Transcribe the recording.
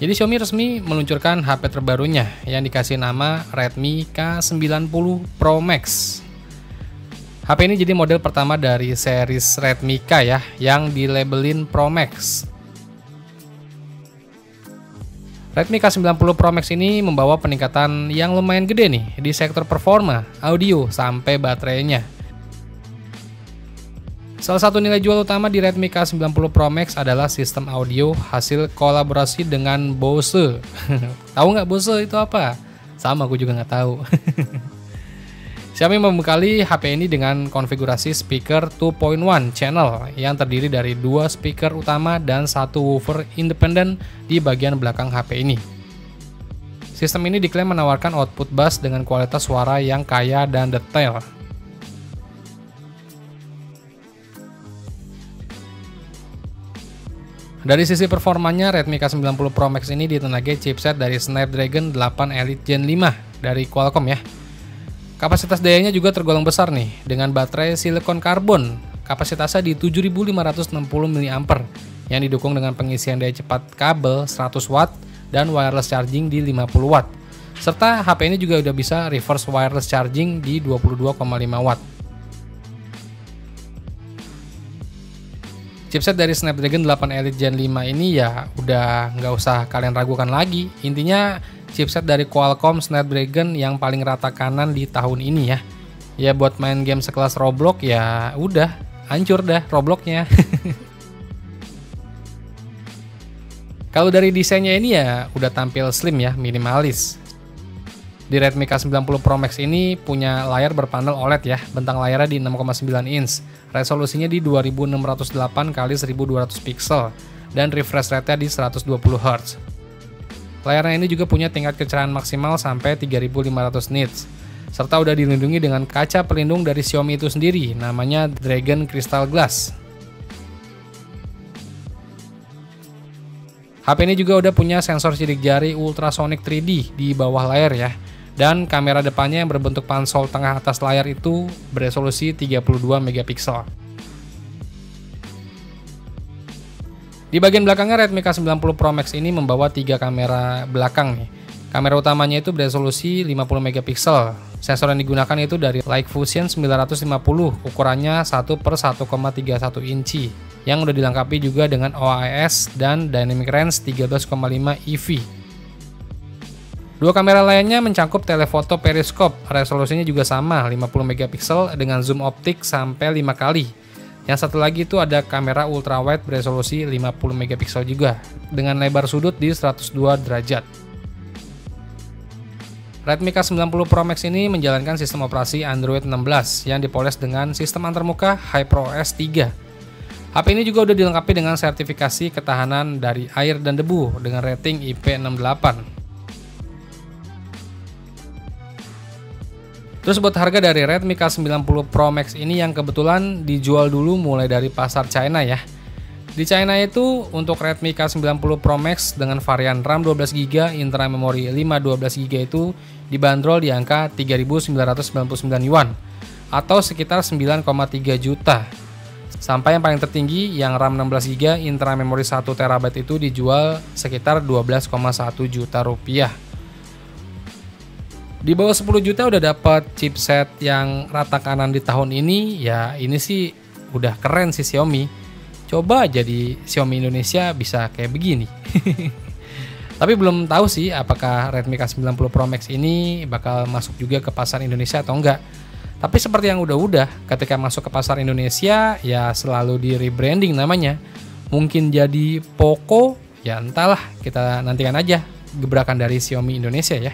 Jadi Xiaomi resmi meluncurkan HP terbarunya yang dikasih nama Redmi K90 Pro Max. HP ini jadi model pertama dari series Redmi K ya, yang dilabelin Pro Max. Redmi K90 Pro Max ini membawa peningkatan yang lumayan gede nih di sektor performa, audio, sampai baterainya. Salah satu nilai jual utama di Redmi K90 Pro Max adalah sistem audio hasil kolaborasi dengan Bose. Tahu nggak Bose itu apa? Sama, aku juga nggak tahu. Xiaomi membekali HP ini dengan konfigurasi speaker 2.1 channel yang terdiri dari 2 speaker utama dan 1 woofer independen di bagian belakang HP ini. Sistem ini diklaim menawarkan output bass dengan kualitas suara yang kaya dan detail. Dari sisi performanya, Redmi K90 Pro Max ini ditenagai chipset dari Snapdragon 8 Elite Gen 5 dari Qualcomm ya. Kapasitas dayanya juga tergolong besar nih, dengan baterai silikon karbon. Kapasitasnya di 7560 mAh yang didukung dengan pengisian daya cepat kabel 100 Watt dan wireless charging di 50 Watt. Serta HP ini juga udah bisa reverse wireless charging di 22,5 Watt. Chipset dari Snapdragon 8 Elite Gen 5 ini ya udah nggak usah kalian ragukan lagi. Intinya chipset dari Qualcomm Snapdragon yang paling rata kanan di tahun ini ya. Ya buat main game sekelas Roblox ya udah hancur dah Robloxnya. Kalau dari desainnya ini ya udah tampil slim ya, minimalis. Di Redmi K90 Pro Max ini punya layar berpanel OLED ya, bentang layarnya di 6,9 inch, resolusinya di 2608 x 1200 pixel, dan refresh rate-nya di 120 Hz. Layarnya ini juga punya tingkat kecerahan maksimal sampai 3500 nits, serta udah dilindungi dengan kaca pelindung dari Xiaomi itu sendiri, namanya Dragon Crystal Glass. HP ini juga udah punya sensor sidik jari ultrasonic 3D di bawah layar ya. Dan kamera depannya yang berbentuk pansol tengah atas layar itu beresolusi 32 megapiksel. Di bagian belakangnya Redmi K90 Pro Max ini membawa 3 kamera belakang nih. Kamera utamanya itu beresolusi 50 megapiksel. Sensor yang digunakan itu dari Leica Fusion 950, ukurannya 1/1,31 inci, yang udah dilengkapi juga dengan OIS dan Dynamic Range 13,5 EV. Dua kamera lainnya mencakup telefoto periskop, resolusinya juga sama 50 megapiksel dengan zoom optik sampai 5 kali. Yang satu lagi itu ada kamera ultrawide beresolusi 50 megapiksel juga dengan lebar sudut di 102 derajat. Redmi K90 Pro Max ini menjalankan sistem operasi Android 16 yang dipoles dengan sistem antarmuka HyperOS 3. HP ini juga udah dilengkapi dengan sertifikasi ketahanan dari air dan debu dengan rating IP68. Terus buat harga dari Redmi K90 Pro Max ini yang kebetulan dijual dulu mulai dari pasar China ya. Di China itu untuk Redmi K90 Pro Max dengan varian RAM 12GB, internal memori 512GB itu dibanderol di angka 3.999 yuan atau sekitar 9,3 juta. Sampai yang paling tertinggi yang RAM 16GB, internal memori 1TB itu dijual sekitar 12,1 juta rupiah. Di bawah 10 juta udah dapat chipset yang rata kanan di tahun ini, ya ini sih udah keren sih Xiaomi. Coba jadi Xiaomi Indonesia bisa kayak begini. Tapi belum tahu sih apakah Redmi K90 Pro Max ini bakal masuk juga ke pasar Indonesia atau enggak. Tapi seperti yang udah-udah, ketika masuk ke pasar Indonesia ya selalu di rebranding namanya. Mungkin jadi Poco, ya entahlah, kita nantikan aja gebrakan dari Xiaomi Indonesia ya.